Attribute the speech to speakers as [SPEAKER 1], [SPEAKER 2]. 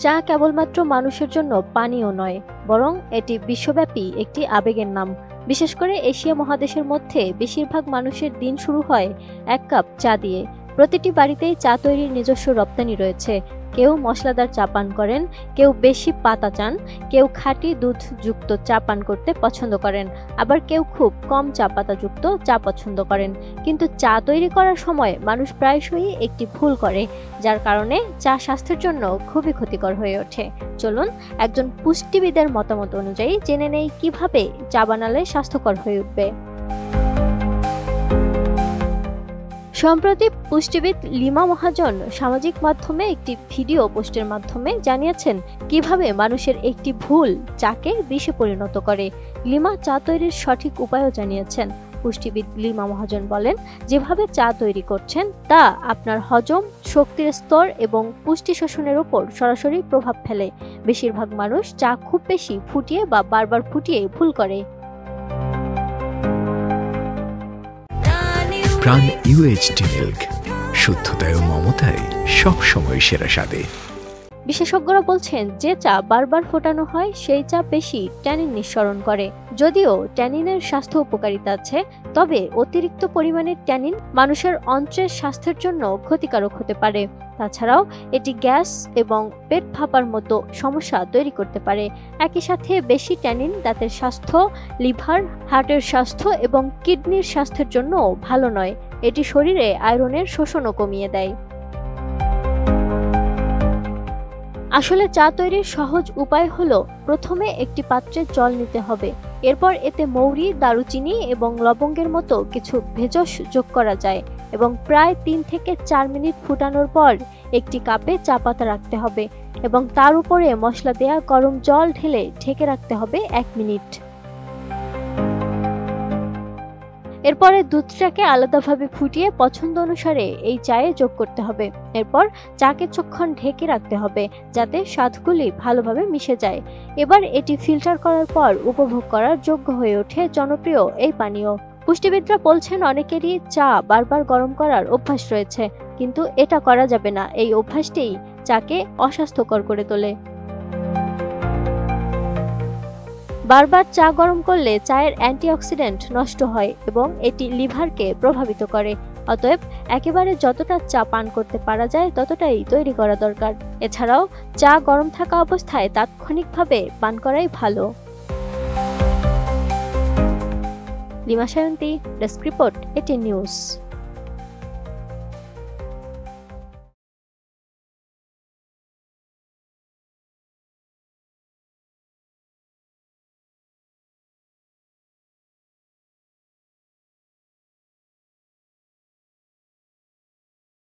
[SPEAKER 1] চা কেবলমাত্র মানুষের জন্য পানীয় নয়, বরং এটি বিশ্বব্যাপী একটি আবেগের নাম। বিশেষ করে এশিয়া মহাদেশের মধ্যে বেশিরভাগ মানুষের দিন শুরু হয় এক কাপ চা দিয়ে। প্রতিটি বাড়িতেই চা তৈরির নিজস্ব রপ্তানি রয়েছে। কেউ মশলাদার চা পান করেন, কেউ বেশি পাতা চান, কেউ খাঁটি দুধ যুক্ত চা পান করতে পছন্দ করেন, আবার কেউ খুব কম চা পাতা যুক্ত চা পছন্দ করেন। কিন্তু চা তৈরি করার সময় মানুষ প্রায়শই একটি ভুল করে, যার কারণে চা স্বাস্থ্যের জন্য খুবই ক্ষতিকর হয়ে ওঠে। চলুন একজন পুষ্টিবিদের মতামত অনুযায়ী জেনে নেই কিভাবে চা বানালে স্বাস্থ্যকর হয়ে উঠবে। সম্প্রতি পুষ্টিবিদ লিমা মহাজন সামাজিক মাধ্যমে একটি ভিডিও পোস্টের মাধ্যমে জানিয়েছেন কিভাবে মানুষের একটি ভুল চাকে বিষে পরিণত করে। লিমা চা তৈরির সঠিক উপায়ও জানিয়েছেন। পুষ্টিবিদ লিমা মহাজন বলেন, যেভাবে চা তৈরি করছেন তা আপনার হজম, শক্তির স্তর এবং পুষ্টি শোষণের উপর সরাসরি প্রভাব ফেলে। বেশিরভাগ মানুষ চা খুব বেশি ফুটিয়ে বা বারবার ফুটিয়ে ভুল করে।
[SPEAKER 2] প্রাণ UHT মিল্ক, শুদ্ধতায় ও মমতায় সবসময় সেরা স্বাদে।
[SPEAKER 1] বিশেষজ্ঞরা বলছেন, যে চা বারবার ফোটানো হয় সেই চা বেশি ট্যানিন নিঃসরণ করে। যদিও ট্যানিনের স্বাস্থ্য উপকারিতা আছে, তবে অতিরিক্ত পরিমাণের ট্যানিন মানুষের অন্ত্রের স্বাস্থ্যের জন্য ক্ষতিকারক হতে পারে। তাছাড়াও এটি গ্যাস এবং পেট ফাঁপার মতো সমস্যা তৈরি করতে পারে। একই সাথে বেশি ট্যানিন দাঁতের স্বাস্থ্য, লিভার, হার্টের স্বাস্থ্য এবং কিডনির স্বাস্থ্যের জন্য ভালো নয়। এটি শরীরে আয়রনের শোষণও কমিয়ে দেয়। আসলে চা তৈরির সহজ উপায় হলো, প্রথমে একটি পাত্রে জল নিতে হবে। এরপর এতে মৌরি, দারুচিনি এবং লবঙ্গের মতো কিছু ভেষজ যোগ করা যায় এবং প্রায় 3 থেকে 4 মিনিট ফুটানোর পর একটি কাপে চা পাতা রাখতে হবে এবং তার উপরে মশলা দেয়া গরম জল ঢেলে ঢেকে রাখতে হবে 1 মিনিট। এরপরে দুধটাকে আলাদাভাবে ফুটিয়ে পছন্দ অনুসারে এই চায়ে যোগ করতে হবে। এরপর চাকে কিছুক্ষণ ঢেকে রাখতে হবে যাতে স্বাদগুলি ভালোভাবে মিশে যায়। এবার এটি ফিল্টার করার পর উপভোগ করার যোগ্য হয়ে ওঠে জনপ্রিয় এই পানীয়। পুষ্টিবিদরা বলছেন, অনেকেরই চা বারবার গরম করার অভ্যাস রয়েছে, কিন্তু এটা করা যাবে না। এই অভ্যাসটিই চাকে অস্বাস্থ্যকর করে তোলে। বারবার চা গরম করলে চায়ের অ্যান্টিঅক্সিডেন্ট নষ্ট হয় এবং এটি লিভারকে প্রভাবিত করে। অতএব একেবারে যতটা চা পান করতে পারা যায় ততটাই তৈরি করা দরকার। এছাড়াও চা গরম থাকা অবস্থায় তাৎক্ষণিকভাবে পান করাই ভালো। Lima Sayanti, desk report, ATN news.